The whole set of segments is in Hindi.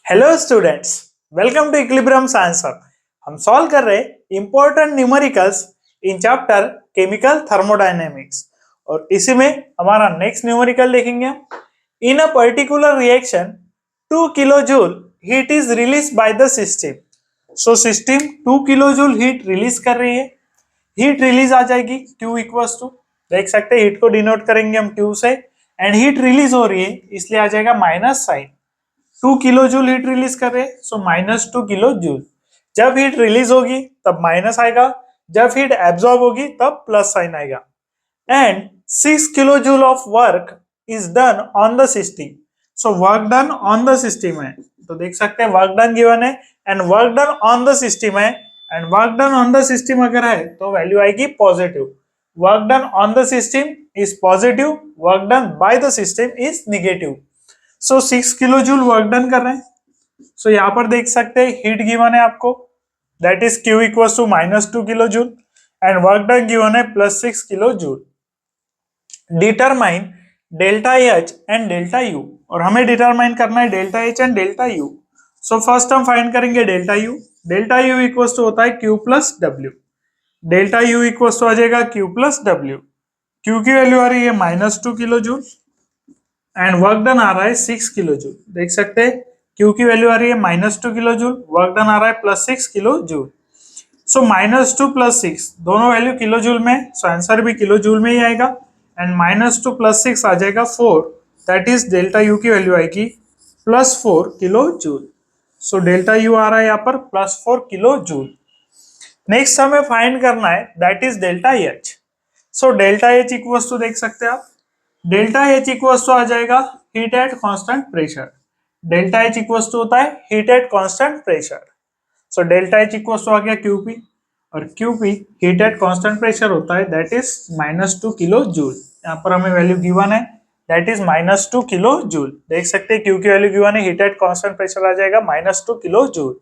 Hello students, welcome to Equilibrium Science Hub. हम सॉल्व कर रहे important numericals in chapter chemical thermodynamics और इसी में हमारा नेक्स्ट न्यूमेरिकल देखेंगे। In a particular reaction 2 kilojoule heat is release by the system. So system 2 kilojoule heat release कर रही है। हीट रिलीज आ जाएगी Q इक्वल्स टू, देख सकते हैं हीट को डिनोट करेंगे हम Q से, एंड हीट रिलीज हो रही है इसलिए आ जाएगा minus sign. 2 kilo joule heat release कर रहे हैं, सो -2 किलो जूल। जब हीट रिलीज होगी तब माइनस आएगा, जब हीट एब्जॉर्ब होगी तब प्लस साइन आएगा। And 6 kilo joule of work is done on the system. So work done on the system है, तो देख सकते हैं वर्क डन गिवन है and work done on the system है, and work done on the system अगर है तो वैल्यू आएगी positive. Work done on the system is positive, work done by the system is negative. So 6 kilo joule work done कर रहे हैं। सो यहां पर देख सकते हैं हीट गिवन है आपको, that is Q equals to -2 kilo joule and work done given है +6 kilo joule. Determine delta H and delta U, और हमें डिटरमाइन करना है delta H and delta U। So first हम फाइंड करेंगे delta U। Delta U equals to होता है Q plus W। Delta U equals to आ जाएगा Q प्लस W। Q की वैल्यू आ रही है -2 kilo joule and work done आ रहा है 6 किलो जूल। देख सकते हैं Q की वैल्यू आ रही है -2 किलो जूल, वर्क डन आ रहा है +6 किलो जूल। सो -2 +6 दोनों वैल्यू किलो जूल में, सो आंसर भी किलो जूल में ही आएगा एंड -2 +6 आ जाएगा 4, दैट इज डेल्टा U की वैल्यू आएगी +4 kilo joule. So delta U आ रहा है यहाँ पर +4 किलो जूल। नेक्स्ट हमें फाइंड करना है that is delta H। So delta H equals to देख सकते हैं आप, डेल्टा H इक्वल्स टू आ जाएगा heat at constant pressure. Delta H equals to होता है heat at constant pressure. So delta H equals to आ गया QP, और QP heat at constant pressure होता है दैट इज -2 किलो जूल। यहाँ पर हमें वैल्यू गिवन है दैट इज -2 किलो जूल। देख सकते हैं Q की वैल्यू गिवन है, हीट एट कांस्टेंट प्रेशर आ जाएगा -2 kilo joule.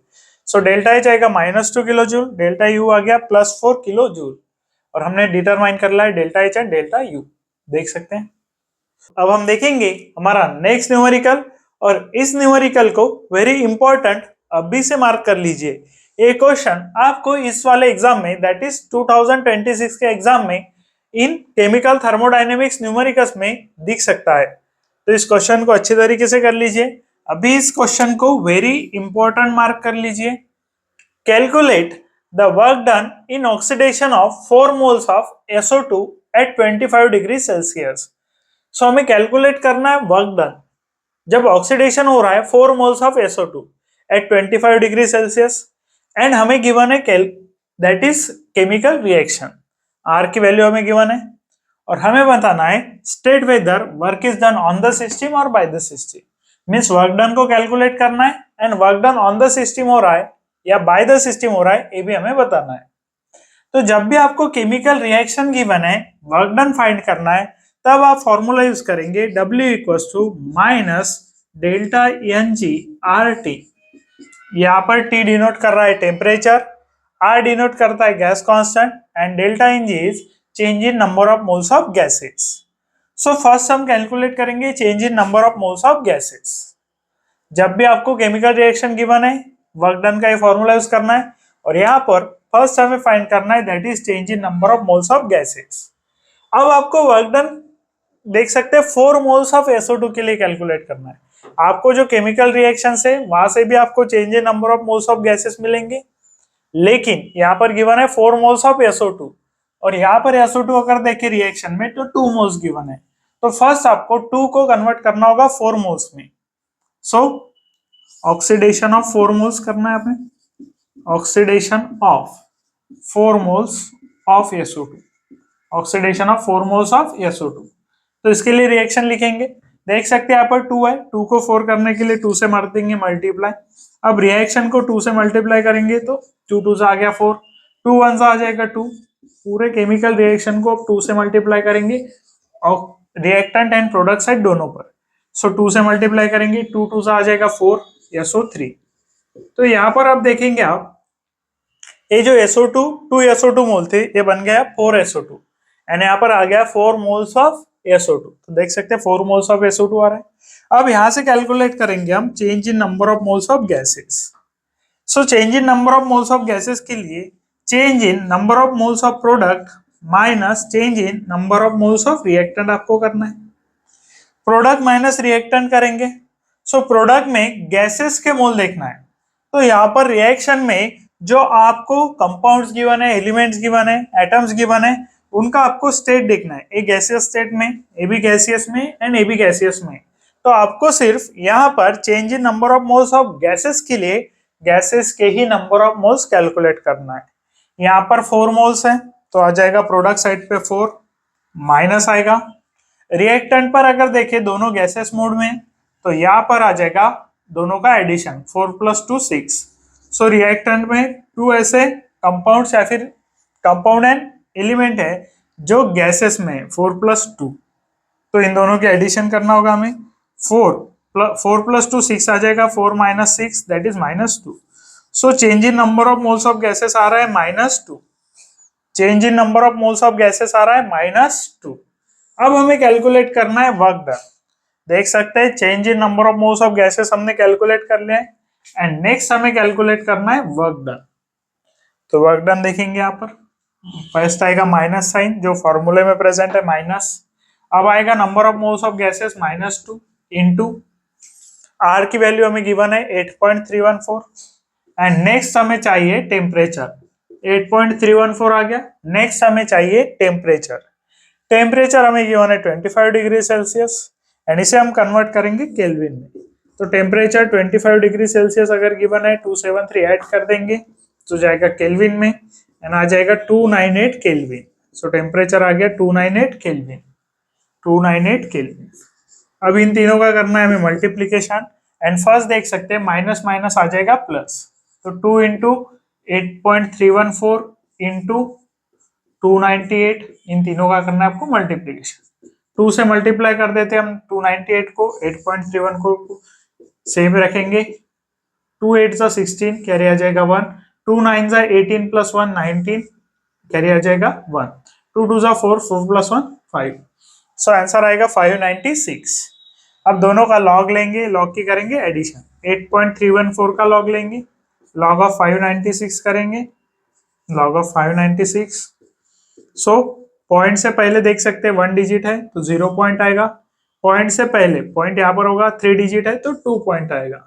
So delta H आएगा -2 किलो जूल, डेल्टा U आ गया +4 किलो जूल, और हमने डिटरमाइन कर लिया है delta H and delta U। देख सकते हैं। अब हम देखेंगे हमारा नेक्स्ट न्यूमेरिकल, और इस न्यूमेरिकल को वेरी इंपॉर्टेंट अभी से मार्क कर लीजिए। ये क्वेश्चन आपको इस वाले एग्जाम में दैट इज 2026 के एग्जाम में इन केमिकल थर्मोडायनेमिक्स न्यूमेरिकल्स में दिख सकता है, तो इस क्वेश्चन को अच्छे तरीके से कर लीजिए। अभी इस क्वेश्चन को वेरी इंपॉर्टेंट मार्क कर लीजिए। Calculate the work done in oxidation of 4 moles of SO2 at 25 degree Celsius. So हमें कैलकुलेट करना है वर्क डन जब ऑक्सीडेशन हो रहा है 4 moles of SO2 at 25 degree Celsius, and हमें गिवन है that is chemical reaction. R की वैल्यू हमें गिवन है, और हमें बताना है state whether work is done on the system और by the system. Means work done को कैलकुलेट करना है and work done on the system हो रहा है या बाय द सिस्टम हो रहा है ये भी हमें बताना है। तो जब भी आपको केमिकल रिएक्शन गिवन है, वर्क डन फाइंड करना है, तब आप फॉर्मूला यूज करेंगे W equals to minus delta NG RT। यहाँ पर T डिनोट कर रहा है टेम्परेचर, R डिनोट करता है gas constant, and delta NG is change in number of moles of gases. So first हम कैलकुलेट करेंगे change in number of moles of gases. जब भी आपको केमिकल रिएक्शन गिवन है, वर्क डन का ये फॉर्मूला यूज करना है, और यहाँ पर फर्स्ट हमें फाइंड करना है that is change in number of moles of gases. अब आपको वर्क डन देख सकते हैं 4 मोल्स ऑफ SO2 के लिए कैलकुलेट करना है। आपको जो केमिकल रिएक्शन है वहां से भी आपको change in number of moles of gases मिलेंगे, लेकिन यहाँ पर गिवन है 4 मोल्स ऑफ SO2, और यहाँ पर SO2 अगर देखें रिएक्शन में तो 2 मोल्स गिवन है, तो फर्स्ट आपको 2 को कन्वर्ट करना होगा 4 मोल्स में। सो ऑक्सीडेशन ऑफ 4 मोल्स करना है हमें, oxidation of 4 moles of SO2, oxidation of 4 moles of SO2। तो इसके लिए रिएक्शन लिखेंगे, देख सकते हैं यहाँ पर 2 है, 2 को 4 करने के लिए 2 से मार देंगे मल्टीप्लाई। अब रिएक्शन को 2 से मल्टीप्लाई करेंगे तो 2 2 से आ गया 4, 2 1 से आ जाएगा 2। पूरे केमिकल रिएक्शन को अब 2 से मल्टीप्लाई करेंगे और रिएक्टेंट एंड प्रोडक्ट साइड दोनों पर। सो 2 से मल्टीप्लाई करेंगे, 2 2 से आ जाएगा 4, SO3। तो यहाँ पर आप देखेंगे आप ये जो SO2 2 SO2 मोल थे ये बन गया 4 SO2, एंड यहाँ पर आ गया 4 मोल्स ऑफ SO2। तो देख सकते हैं 4 मोल्स ऑफ SO2 आ रहा है। अब यहां से कैलकुलेट करेंगे हम change in number of moles of gases. So change in number of moles of gases के लिए change in number of moles of product minus change in number of moles of reactant आपको करना है। प्रोडक्ट माइनस रिएक्टेंट करेंगे। सो प्रोडक्ट में गैसेस के मोल देखना है। तो यहाँ पर रिएक्शन में जो आपको कंपाउंड्स गिवन है, एलिमेंट्स गिवन है, एटम्स गिवन है, उनका आपको स्टेट देखना है। ए गैसियस स्टेट में, ए बी गैसियस में एंड ए बी गैसियस में। तो आपको सिर्फ यहाँ पर change in number of moles of gases के लिए गैसेस के ही नंबर ऑफ मोल्स कैलकुलेट करना है। यहाँ पर 4 मोल्स है तो आ जाएगा प्रोडक्ट साइड पे 4 माइनस आएगा। रिएक्टेंट पर अगर देखें दोनों गैसेस मोड में तो यहाँ पर आ जाएगा दोनों का एडिशन 4 + 2 6। सो रिएक्टेंट में 2 ऐसे कंपाउंड्स या फिर कंपाउंड एंड एलिमेंट है जो गैसेस में 4 + 2। तो इन दोनों के एडिशन करना होगा हमें। 4 + 2 6 आ जाएगा। 4 - 6 that is -2। So change in number of moles of gases आ रहा है -2। Change in number of moles of gases आ रहा है -2। अब हमें कैलकुलेट करना है वर्क डन। देख सकते हैं change in number of moles of gases हमने कैलकुलेट कर लिया है एंड नेक्स्ट हमें कैलकुलेट करना है वर्क डन। तो वर्क डन देखेंगे यहाँ पर फर्स्ट आएगा माइनस साइन जो फॉर्मूले में प्रेजेंट है माइनस। अब आएगा number of moles of gases -2 into R की वैल्यू हमें गिवन है 8.314 एंड नेक्स्ट हमें चाहिए टेम्परेचर। 8.314 आ गया। नेक्स्ट हमें चाहिए टेम्परेचर। टेम्परेचर हमें गिवन है 25 डिग्री सेल्सियस एंड इसे हम कन्वर्ट करेंगे केल्विन में। तो टेम्परेचर 25 डिग्री सेल्सियस अगर गिवन है 273 ऐड कर देंगे तो जाएगा केल्विन में एंड आ जाएगा 298 केल्विन। सो टेम्परेचर आ गया 298 केल्विन। 298 केल्विन। अब इन तीनों का करना है हमें मल्टीप्लीकेशन एंड फर्स्ट देख सकते हैं माइनस माइनस आ जाएगा प्लस। तो 2 इंटू 8.314 इंटू 298 इन तीनों का करना है आपको मल्टीप्लीकेशन। 2 से मल्टीप्लाई कर देते हैं हम 298 को 8.314 को सेम रखेंगे। 2 8 जा 16 कैरी आ जाएगा 1। 2 9 जा 18 + 1 19 कैरी आ जाएगा 1। 2 2 जा 4 4 + 1 5। सो आंसर आएगा 596। अब दोनों का लॉग लेंगे, लॉग की करेंगे एडिशन। 8.314 का लॉग लेंगे, लॉग ऑफ 596 करेंगे, लॉग ऑफ 596। सो पॉइंट से पहले देख सकते हैं 1 डिजिट है तो 0 पॉइंट आएगा। पॉइंट से पहले पॉइंट यहाँ पर होगा 3 डिजिट है तो 2 पॉइंट आएगा।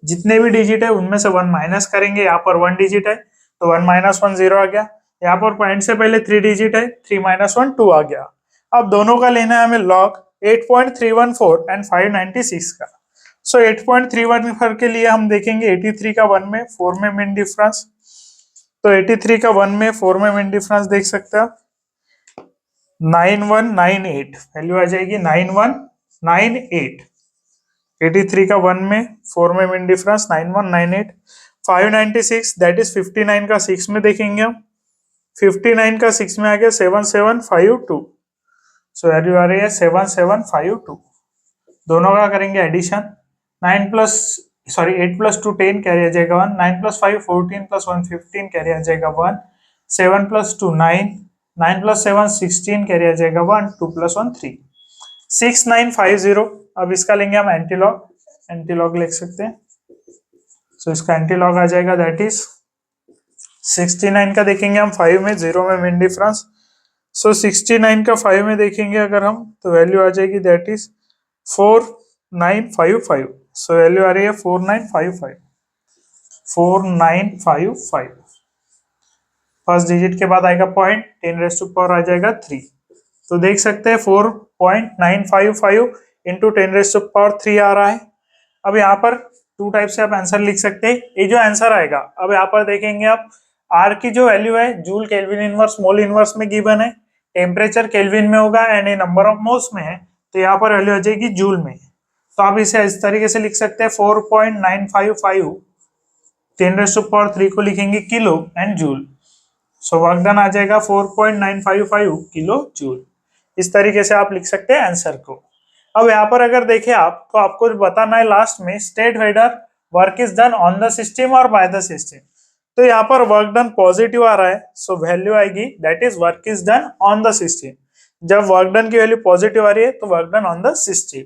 जितने भी डिजिट है उनमें से 1 माइनस करेंगे। यहाँ पर 1 डिजिट है तो 1 - 1 0 आ गया। यहाँ पर पॉइंट से पहले 3 डिजिट है 3 - 1 2 आ गया। अब दोनों का लेना है हमें लॉग 8.314 एंड 596 का। सो 8.314 के लिए हम देखेंगे 83 का 1 में 4 में मिन डिफरेंस। तो 83 का 1 में 4 में मिन डिफरेंस देख सकते हैं 9198 वैल्यू आ जाएगी 9198। 83 का 1 में 4 में मिन डिफरेंस 9198। 596 दैट इज 59 का 6 में देखेंगे हम 59 का 6 में आ गया 7752। सो वैल्यू आ रही है 7752। दोनों का करेंगे एडिशन। 8 + 2 10 कैरी आ जाएगा 1। 9 + 5 14 + 1 15 कैरी आ जाएगा 1। 7 + 2 9 9 + 7 16 कैरी आ जाएगा 1। 2 + 1 3 6950। अब इसका लेंगे हम एंटीलॉग। एंटीलॉग लिख सकते हैं। सो इसका एंटीलॉग आ जाएगा दैट इज 69 का देखेंगे हम 5 में 0 में मिन डिफरेंस। सो 69 का 5 में देखेंगे अगर हम तो वैल्यू आ जाएगी दैट इज 4955। सो वैल्यू आ रही है 4955। 4955 फर्स्ट डिजिट के बाद आएगा पॉइंट 10⁻³ आ जाएगा 3। तो देख सकते हैं 4.955 इंटू 10⁻³ आ रहा है। अब यहाँ पर 2 टाइप से आप आंसर लिख सकते हैं। ये जो आंसर आएगा अब यहाँ पर देखेंगे आप आर की जो वैल्यू है joule kelvin inverse mole inverse में गिवन है। टेम्परेचर केल्विन में होगा एंड ये नंबर ऑफ मोल्स में है तो यहाँ पर वैल्यू आ जाएगी जूल में। तो आप इसे इस तरीके से लिख सकते हैं 4.955 10⁻³ को लिखेंगे kilo and joule. So work done आ जाएगा 4.955 किलो जूल। इस तरीके से आप लिख सकते हैं आंसर को। अब यहाँ पर अगर देखें आप तो आपको बताना है लास्ट में state whether work is done on the system और बाय द सिस्टम। तो यहाँ पर वर्क डन पॉजिटिव आ रहा है सो वैल्यू आएगी that is work is done on the system. जब वर्क डन की वैल्यू पॉजिटिव आ रही है तो work done on the system.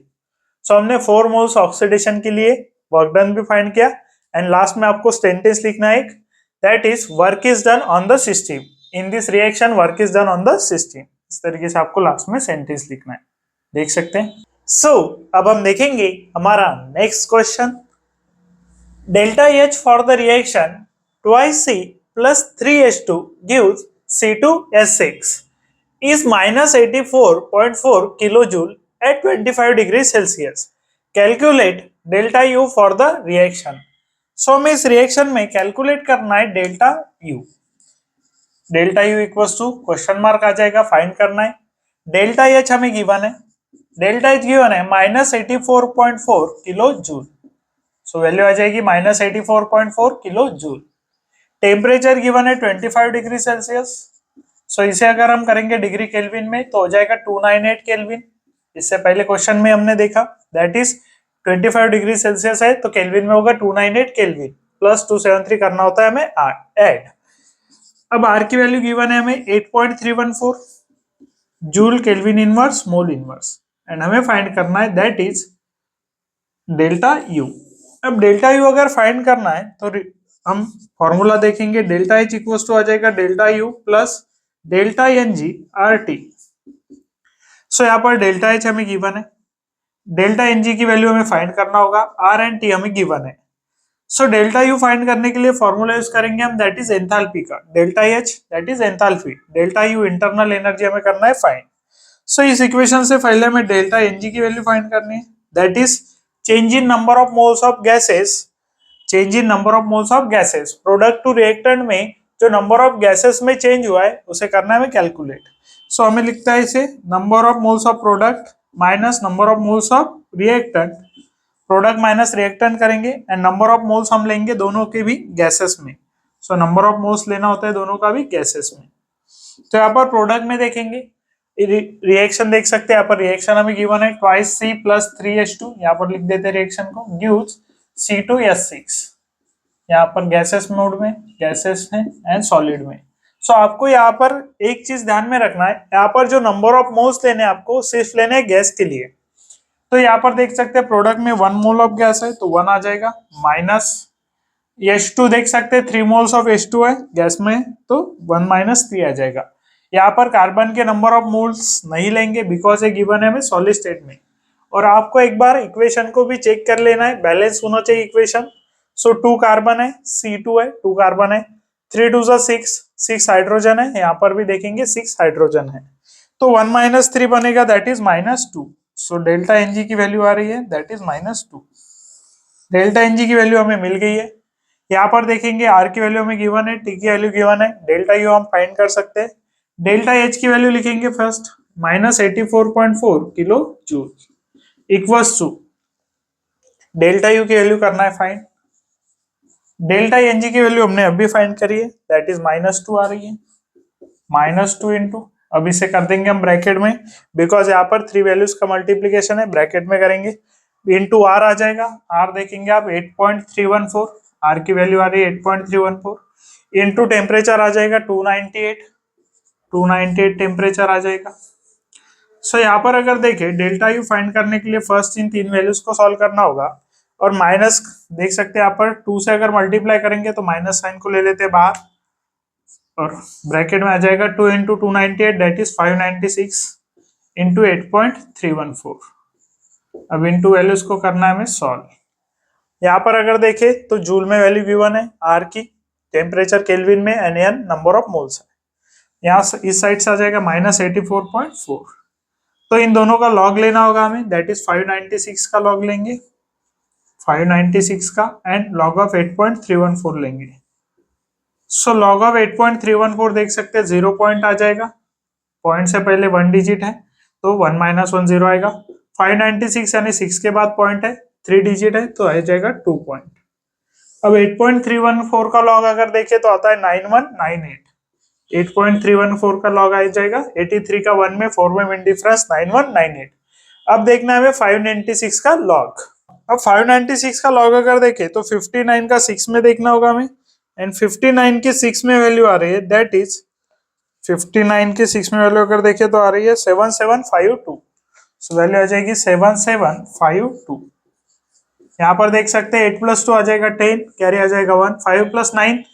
So हमने 4 मोल्स ऑक्सीडेशन के लिए वर्क डन भी फाइंड किया एंड लास्ट में आपको सेंटेंस लिखना है एक, that is work is done on the system, in this reaction work is done on the system. इस तरीके से आपको लास्ट में सेंटेंस लिखना है, देख सकते हैं। सो अब हम देखेंगे हमारा next question. Delta H for the reaction 2C plus 3H2 gives C2S6 is minus 84.4 kilojoule at 25 degrees Celsius. Calculate delta U for the reaction. So हमें इस रिएक्शन में कैलकुलेट करना है delta U। Delta U equals to question mark आ जाएगा, फाइंड करना है। डेल्टा H हमें गिवन है, डेल्टा H गिवन है minus 84.4 kilo joule. So value आ जाएगी minus 84.4 kilo joule. Temperature given है 25 डिग्री सेल्सियस। सो इसे अगर हम करेंगे डिग्री केल्विन में तो हो जाएगा 298 केल्विन। इससे पहले क्वेश्चन में हमने देखा दैट इज 25 डिग्री सेल्सियस है तो केल्विन में होगा 298 केल्विन प्लस 273 करना होता है हमें ऐड। अब आर की वैल्यू गिवन है हमें 8.314 joule kelvin inverse mole inverse and हमें फाइंड करना है दैट इज डेल्टा यू। अब डेल्टा यू अगर फाइंड करना है तो हम फॉर्मूला देखेंगे, डेल्टा एच इक्वल्स टू आ जाएगा delta U plus delta N G R T. So यहाँ पर डेल्टा एच हमें गिवन है, डेल्टा एन जी की वैल्यू हमें फाइंड करना होगा, आर एंड टी हमें गिवन है। सो डेल्टा यू फाइंड करने के लिए फॉर्मूला यूज करेंगे हम, दैट इज एंथैल्पी का, delta H that is enthalpy, delta U internal energy हमें करना है फाइंड। सो इस इक्वेशन से पहले हमें डेल्टा एन जी की वैल्यू फाइंड करनी है, that is change in number of moles of gases, change in number of moles of gases, product to reactant में जो नंबर ऑफ गैसेस में चेंज हुआ है उसे करना है हमें कैलकुलेट। सो हमें लिखता है इसे number of moles of product minus number of moles of reactant, product minus reactant करेंगे एंड नंबर ऑफ मोल्स हम लेंगे दोनों के भी गैसेस में। सो नंबर ऑफ मोल्स लेना होता है दोनों का भी गैसेस में। तो यहाँ पर प्रोडक्ट में देखेंगे रिएक्शन देख सकते हैं, यहाँ पर रिएक्शन हमें गिवन है 2C plus 3H2, यहाँ पर लिख देते हैं रिएक्शन को, गिव्स C2S6। यहाँ पर गैसेस मोड में गैसेस है एंड सॉलिड में। सो आपको यहाँ पर एक चीज ध्यान में रखना है, यहाँ पर जो नंबर ऑफ मोल्स लेने आपको सिर्फ लेने हैं गैस के लिए। तो यहाँ पर देख सकते हैं प्रोडक्ट में 1 मोल ऑफ गैस है तो 1 आ जाएगा, माइनस H2 देख सकते हैं 3 मोल्स ऑफ H2 है गैस में तो 1 माइनस 3 आ जाएगा। यहाँ पर कार्बन के नंबर ऑफ मोल्स नहीं लेंगे बिकॉज ये गिवन है हमें सॉलिड स्टेट में। और आपको एक बार इक्वेशन को भी चेक कर लेना है, बैलेंस होना चाहिए इक्वेशन। सो 2 कार्बन है, C2 है, 2 कार्बन है, 3 2 6, 6 हाइड्रोजन है, यहाँ पर भी देखेंगे 6 हाइड्रोजन है तो 1 माइनस 3 बनेगा that is -2। So delta NG की वैल्यू आ रही है दैट इज -2। डेल्टा एनजी की वैल्यू हमें मिल गई है। यहाँ पर देखेंगे आर की वैल्यू हमें गिवन है, टी की वैल्यू गिवन है, डेल्टा यू हम फाइंड कर सकते हैं। डेल्टा एच की वैल्यू लिखेंगे first -84.4 kilo joule equals to delta U की वैल्यू करना है फाइंड। डेल्टा एनजी की वैल्यू हमने अभी फाइंड करी है दैट इज -2 आ रही है, -2 इंटू, अब इसे कर देंगे हम ब्रैकेट में बिकॉज यहाँ पर 3 वैल्यूज का मल्टीप्लीकेशन है, ब्रैकेट में करेंगे इंटू आर आ जाएगा, आर देखेंगे आप 8.314, आर की वैल्यू आ रही है 8.314 इंटू टेम्परेचर आ जाएगा 298 टेम्परेचर आ जाएगा। सो यहाँ पर अगर देखें डेल्टा यू फाइंड करने के लिए फर्स्ट इन 3 वैल्यूज को सॉल्व करना होगा और माइनस देख सकते हैं यहाँ पर 2 से अगर मल्टीप्लाई करेंगे तो माइनस साइन को ले लेते हैं बाहर और ब्रैकेट में आ जाएगा 2 इंटू 298 दैट इज 596 इंटू 8.314। अब इंटू वैल्यूज को करना है हमें सॉल्व। यहाँ पर अगर देखें तो जूल में वैल्यू गिवन है, आर की, टेम्परेचर केल्विन में, एन नंबर ऑफ मोल्स है। यहाँ इस साइड से आ जाएगा -84.4। तो इन दोनों का लॉग लेना होगा हमें दैट इज 596 का लॉग लेंगे, 596 का एंड लॉग ऑफ 8.314 लेंगे। सो लॉग ऑफ 8.314 देख सकते हैं 0 पॉइंट आ जाएगा, पॉइंट से पहले 1 डिजिट है तो 1 - 1 0 आएगा। 596 यानी 6 के बाद पॉइंट है, 3 डिजिट है तो आ जाएगा 2 पॉइंट। अब 8.314 का लॉग अगर देखें तो आता है 9198, 8.314 का लॉग आ जाएगा 83 का 1 में 4 में मिन डिफरेंस 9198। अब देखना है हमें 596 का लॉग। अब 596 का लॉग अगर देखें तो 59 का 6 में देखना होगा हमें एंड 59 के 6 में वैल्यू आ रही है दैट इज 59 के 6 में वैल्यू अगर देखें तो आ रही है 7752। सो वैल्यू आ जाएगी 7752। यहाँ पर देख सकते हैं 8 + 2 आ जाएगा 10, कैरी आ जाएगा 1, 5 + 9,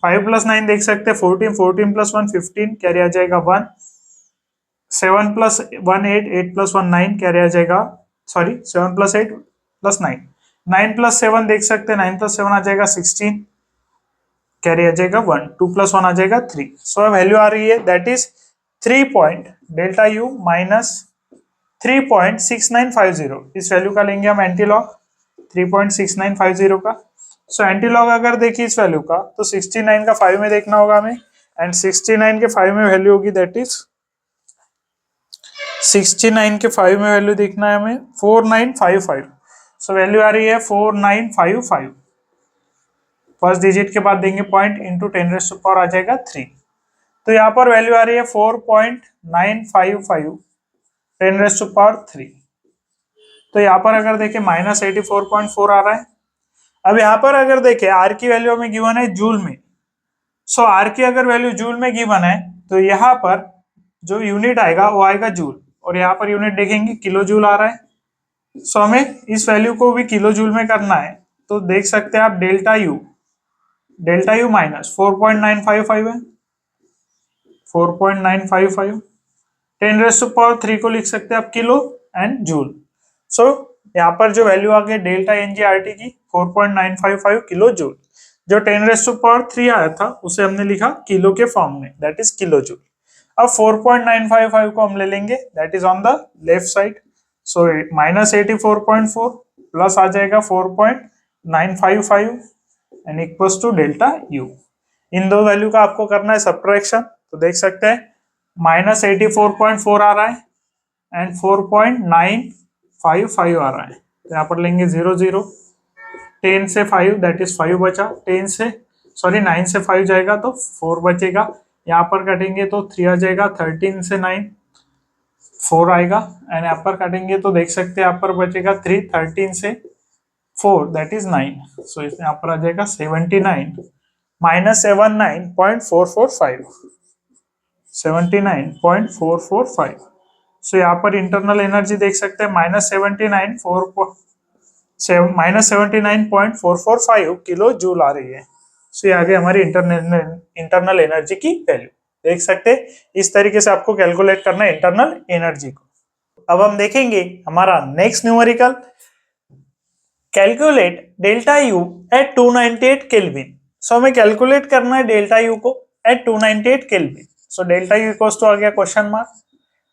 5 + 9 देख सकते हैं 14, 14 + 1 15, कैरी आ जाएगा 1, 7 + 1 8, 8 + 1 9, कैरी आ जाएगा, सॉरी 7 + 8 + 9, 9 + 7 देख सकते हैं 9 + 7 आ जाएगा 16, कैरी आ जाएगा 1, 2 + 1 आ जाएगा 3। सो वैल्यू आ रही है that is 3 point delta U minus 3.6950। इस वैल्यू का लेंगे हम एंटीलॉग 3.6950 का। सो एंटीलॉग अगर देखिए इस वैल्यू का तो 69 का 5 में देखना होगा हमें, एंड 69 के 5 में वैल्यू होगी दैट इज 69 के 5 में वैल्यू देखना है हमें 4955। सो वैल्यू आ रही है 4955। फर्स्ट डिजिट के बाद देंगे पॉइंट इंटू 10⁻⁴ आ जाएगा 3। तो यहाँ पर वैल्यू आ रही है 4.955 10⁻⁴। तो यहाँ पर अगर देखें -84.4 आ रहा है। अब यहाँ पर अगर देखें आर की वैल्यू हमें गिवन है जूल में। सो आर की अगर वैल्यू जूल में गिवन है तो यहाँ पर जो यूनिट आएगा वो आएगा जूल, और यहाँ पर यूनिट देखेंगे किलो जूल आ रहा है। सो हमें इस वैल्यू को भी किलो जूल में करना है, तो देख सकते हैं आप डेल्टा यू माइनस 4.955 है, 4.955 10⁻³ को लिख सकते हैं आप किलो एंड जूल। सो यहाँ पर जो वैल्यू आ गई डेल्टा एनजीआरटी की 4.955 किलो जूल, जो 10⁻³ आया था उसे हमने लिखा किलो के फॉर्म में, दैट इज किलो जूल। अब 4.955 को हम ले लेंगे that is on the left side. So -84.4 plus आ जाएगा 4.955 and equals to delta U. इन दो वैल्यू का आपको करना है सब्ट्रैक्शन, तो देख सकते हैं -84.4 आ रहा है एंड 4.955 आ रहा है। तो यहाँ पर लेंगे 0 0, 10 से 5 दैट इज 5 बचा, 10 से सॉरी 9 से 5 जाएगा तो 4 बचेगा, यहाँ पर कटेंगे तो 3 आ जाएगा, 13 से 9 4 आएगा, एंड यहाँ पर काटेंगे तो देख सकते हैं यहाँ पर बचेगा 3, 13 से 4 दैट इज 9। सो इसमें यहाँ पर आ जाएगा 79 -79.445, 79.445। सो यहाँ पर इंटरनल एनर्जी देख सकते हैं -79.445 किलो जूल आ रही है। सो ये आगे हमारी इंटरनल एनर्जी की वैल्यू देख सकते हैं। इस तरीके से आपको कैलकुलेट करना है इंटरनल एनर्जी को। अब हम देखेंगे हमारा next numerical, calculate delta U at 298 kelvin. So हमें कैलकुलेट करना है डेल्टा यू को at 298 kelvin. So delta U equals to आ गया क्वेश्चन मार्क,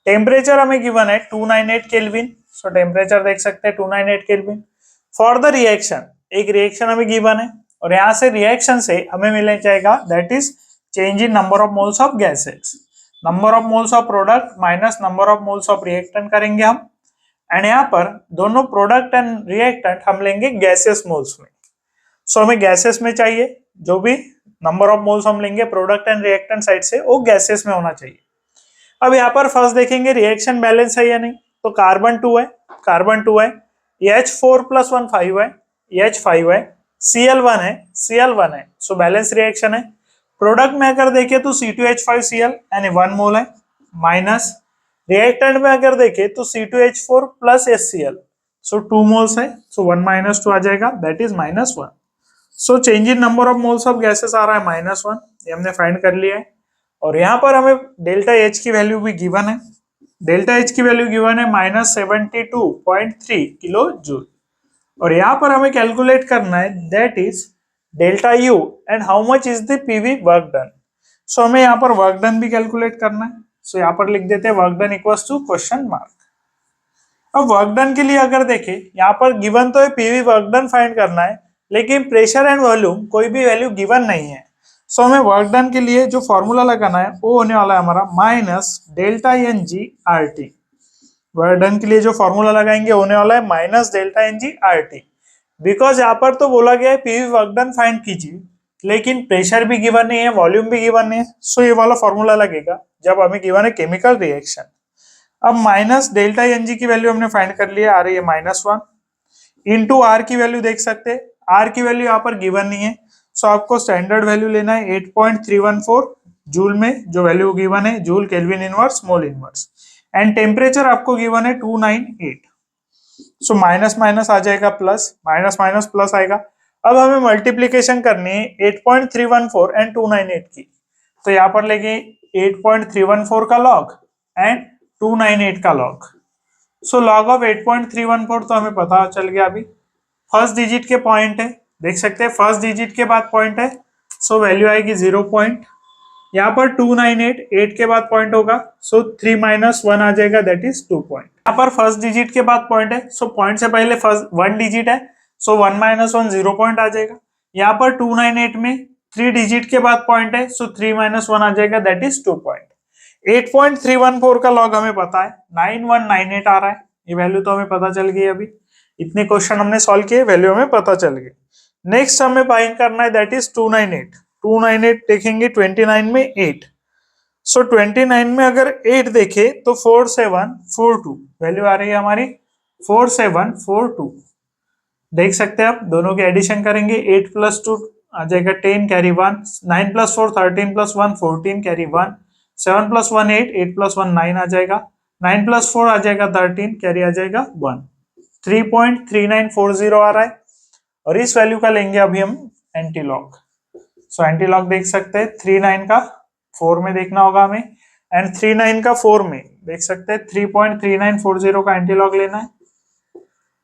टेम्परेचर हमें गिवन है 298 केल्विन। सो टेम्परेचर देख सकते हैं 298 केल्विन। फॉर द रिएक्शन, एक रिएक्शन हमें गिवन है और यहाँ से रिएक्शन से हमें मिलने जाएगा that is change in number of moles of gases, number of moles of product minus number of moles of reactant करेंगे हम, एंड यहाँ पर दोनों प्रोडक्ट एंड रिएक्टेंट हम लेंगे गैसेस मोल्स में। सो हमें गैसेस में चाहिए, जो भी नंबर ऑफ मोल्स हम लेंगे प्रोडक्ट एंड रिएक्टेंट साइड से वो गैसेस में होना चाहिए। अब यहाँ पर फर्स्ट देखेंगे रिएक्शन बैलेंस है या नहीं, तो कार्बन 2 है, कार्बन 2 है, H4 + 1 5 है, H 5 है, Cl1 है, Cl1 है। सो बैलेंस रिएक्शन है। प्रोडक्ट में अगर देखें तो C2H5Cl यानी 1 मोल है, माइनस रिएक्टेंट में अगर देखें तो C2H4 + HCl, सो 2 मोल्स है, सो 1 - 2 आ जाएगा that is -1। So change in number of moles of gases आ रहा है -1, ये हमने फाइंड कर लिया है। और यहाँ पर हमें डेल्टा H की वैल्यू भी गिवन है, डेल्टा H की वैल्यू गिवन है -72.3 किलो जूल। और यहाँ पर हमें कैलकुलेट करना है that is delta U and how much is the PV work done. So हमें यहाँ पर वर्क डन भी कैलकुलेट करना है। सो यहाँ पर लिख देते हैं work done equals to question mark. अब वर्क डन के लिए अगर देखें यहाँ पर गिवन तो है पीवी वर्क डन फाइंड करना है, लेकिन प्रेशर एंड वॉल्यूम कोई भी वैल्यू गिवन नहीं है। सो हमें वर्क डन के लिए जो फॉर्मूला लगाना है वो होने वाला है हमारा -ΔNgRT। वर्क डन के लिए जो फॉर्मूला लगाएंगे होने वाला है -ΔNgRT, बिकॉज यहाँ पर तो बोला गया है पीवी वर्क डन फाइंड कीजिए, लेकिन प्रेशर भी गिवन नहीं है, वॉल्यूम भी गिवन नहीं है। सो ये वाला फॉर्मूला लगेगा जब हमें गिवन है केमिकल रिएक्शन। अब -ΔNg की वैल्यू हमने फाइंड कर लिया, आ रही है -1 इंटू आर की वैल्यू देख सकते हैं, आर की वैल्यू यहाँ पर गिवन नहीं है। सो आपको स्टैंडर्ड वैल्यू लेना है 8.314 जूल में जो वैल्यू गिवन है, joule, kelvin inverse, mole inverse. And temperature आपको गिवन है 298। सो माइनस माइनस आ जाएगा प्लस, माइनस माइनस प्लस आएगा। अब हमें मल्टीप्लीकेशन करनी है 8.314 एंड 298 की। तो यहाँ पर लेंगे 8.314 का लॉग एंड 298 का लॉग। सो लॉग ऑफ 8.314 तो हमें पता चल गया अभी। फर्स्ट डिजिट के पॉइंट है, देख सकते हैं फर्स्ट डिजिट के बाद पॉइंट है, सो वैल्यू आएगी 0 पॉइंट। यहाँ पर 298 8 के बाद पॉइंट होगा, सो 3 माइनस 1 आ जाएगा, दैट इज 2 पॉइंट। यहाँ पर फर्स्ट डिजिट के बाद पॉइंट है, सो पॉइंट से पहले फर्स्ट 1 डिजिट है, सो 1 माइनस 1 0 पॉइंट आ जाएगा। यहाँ पर 298 में 3 डिजिट के बाद पॉइंट है, सो 3 माइनस 1 आ जाएगा, दैट इज 2 पॉइंट। 8.314 का लॉग हमें पता है 9198 आ रहा है, ये वैल्यू तो हमें पता चल गई। अभी इतने क्वेश्चन हमने सॉल्व किए, वैल्यू हमें पता चल गई। नेक्स्ट हमें फाइंड करना है, दैट इज 298। 298 देखेंगे 29 में 8, सो 29 में अगर 8 देखे तो 4742 वैल्यू आ रही है हमारी 4742। देख सकते हैं आप, दोनों के एडिशन करेंगे 8 प्लस 2 आ जाएगा 10 carry 1, 9 plus 4 13 plus 1 14 carry 1, 7 plus 1 8, 8 plus 1 9 आ जाएगा, 9 प्लस 4 आ जाएगा 13 कैरी आ जाएगा 1, 3.3940 आ रहा है। और इस वैल्यू का लेंगे अभी हम anti log. So anti log देख सकते हैं 39 का 4 में देखना होगा हमें, एंड 39 का 4 में देख सकते हैं 3.3940 का एंटी लॉग लेना है।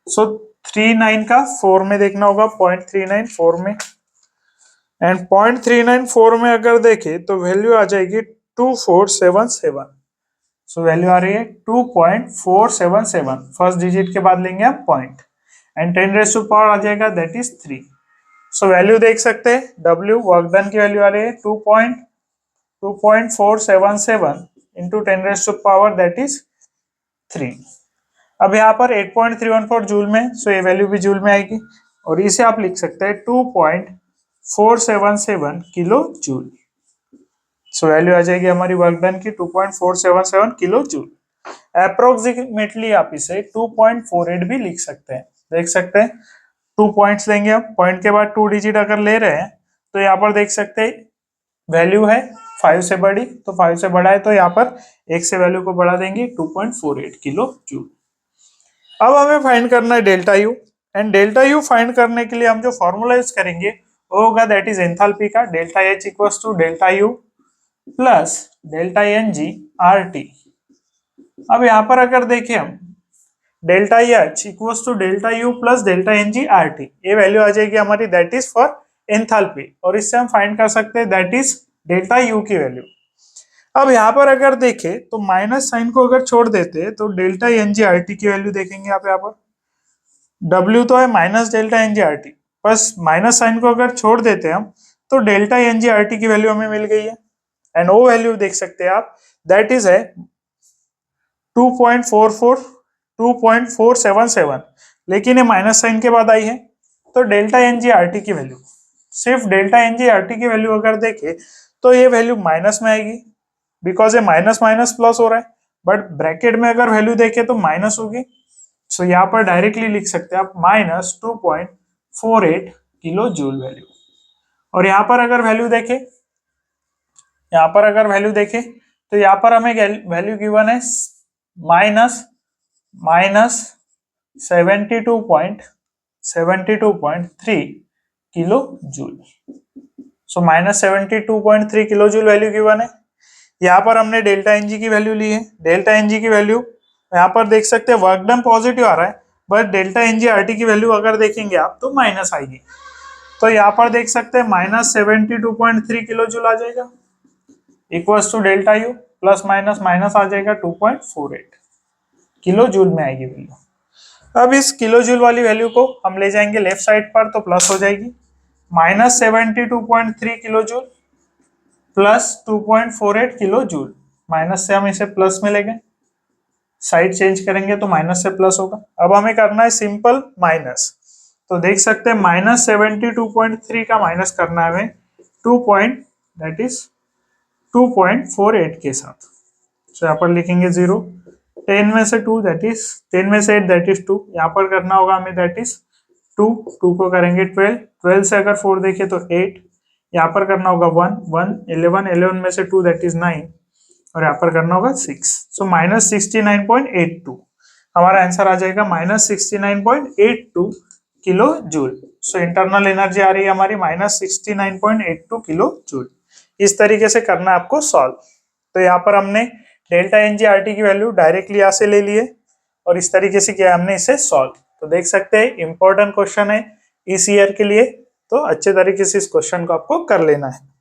सो 39 का 4 में देखना होगा, 0.394 में, एंड 0.394 में अगर देखे तो वैल्यू आ जाएगी 2477। सो वैल्यू आ रही है 2.477। फर्स्ट डिजिट के बाद लेंगे हम point, and 10 raise to power आ जाएगा, दैट इज 3। सो वैल्यू देख सकते हैं, W वर्क डन की वैल्यू आ रही है 2.477 into 10 raise to power that is 3। अब यहाँ पर 8.314 जूल में, सो ये वैल्यू भी जूल में आएगी, और इसे आप लिख सकते हैं 2.477 किलो जूल। सो वैल्यू आ जाएगी हमारी वर्क डन की 2.477 किलो जूल। अप्रोक्सीमेटली आप इसे 2.48 भी लिख सकते हैं। देख सकते हैं 2 पॉइंट्स लेंगे हम, पॉइंट के बाद 2 डिजिट अगर ले रहे हैं तो यहाँ पर देख सकते हैं वैल्यू है 5 से बड़ी, तो 5 से बड़ा है तो यहाँ पर 1 से वैल्यू को बढ़ा देंगे 2.48 किलो जूल। अब हमें फाइंड करना है delta U, and delta U find करने के लिए हम जो फॉर्मूला यूज करेंगे वो होगा दैट इज एंथैल्पी का, delta H equals to delta U plus delta N G R T. अब यहाँ पर अगर देखें हम delta H equals to delta U plus delta N G R T, ये वैल्यू आ जाएगी हमारी दैट इज फॉर एंथैल्पी, और इससे हम फाइंड कर सकते हैं दैट इज डेल्टा यू की वैल्यू। अब यहाँ पर अगर देखें तो माइनस साइन को अगर छोड़ देते तो delta N G R T की वैल्यू देखेंगे आप यहाँ पर, W तो है minus delta N G R T, बस माइनस साइन को अगर छोड़ देते हम तो delta N G R T की वैल्यू हमें मिल गई है, एंड वो वैल्यू देख सकते हैं आप दैट इज है 2.477, लेकिन ये माइनस साइन के बाद आई है। तो delta N G R T की वैल्यू, सिर्फ delta N G R T की वैल्यू अगर देखे तो ये वैल्यू माइनस में आएगी, बिकॉज ये माइनस माइनस प्लस हो रहा है, बट ब्रैकेट में अगर वैल्यू देखे तो माइनस होगी। सो यहाँ पर डायरेक्टली लिख सकते हैं आप माइनस 2.48 किलो जूल वैल्यू। और यहाँ पर अगर वैल्यू देखे, यहाँ पर अगर वैल्यू देखे तो यहाँ पर हमें वैल्यू गिवन है minus 72.3 kilo joule. So minus 72.3 kilo joule value given है। यहाँ पर हमने डेल्टा एनजी की वैल्यू ली है, डेल्टा एनजी की वैल्यू यहाँ पर देख सकते हैं वर्क डन पॉजिटिव आ रहा है, बट डेल्टा एनजी आरटी की वैल्यू अगर देखेंगे आप तो माइनस आएगी। तो यहाँ पर देख सकते हैं माइनस 72.3 किलो जूल आ जाएगा, equals to delta U plus minus minus आ जाएगा 2.48 किलो जूल में आएगी वैल्यू। अब इस किलो जूल वाली वैल्यू को हम ले जाएंगे लेफ्ट साइड पर, तो प्लस हो जाएगी minus 72.3 kilo joule plus 2.48 kilo joule, minus से हम इसे प्लस में ले गए, साइड चेंज करेंगे तो माइनस से प्लस होगा। अब हमें करना है सिंपल माइनस, तो देख सकते हैं माइनस 72.3 का माइनस करना है हमें 2.48 के साथ। तो यहाँ पर लिखेंगे 0, 10 में से 2 दैट इज 10 में से 8 दैट इज 2, यहाँ पर करना होगा हमें दैट इज 2 को करेंगे 12 से अगर 4 देखे तो 8, यहाँ पर करना होगा 1 1 11 11 में से 2 दैट इज 9 और यहाँ पर करना होगा 6, सो -69.82 हमारा आंसर आ जाएगा -69.82 kilo joule. So internal energy आ रही है हमारी -69.82 किलो जूल। इस तरीके से करना है आपको सॉल्व। तो यहाँ पर हमने डेल्टा एनजीआरटी की वैल्यू डायरेक्टली यहाँ से ले लिए और इस तरीके से किया हमने इसे सॉल्व। तो देख सकते हैं इंपॉर्टेंट क्वेश्चन है इस ईयर के लिए, तो अच्छे तरीके से इस क्वेश्चन को आपको कर लेना है।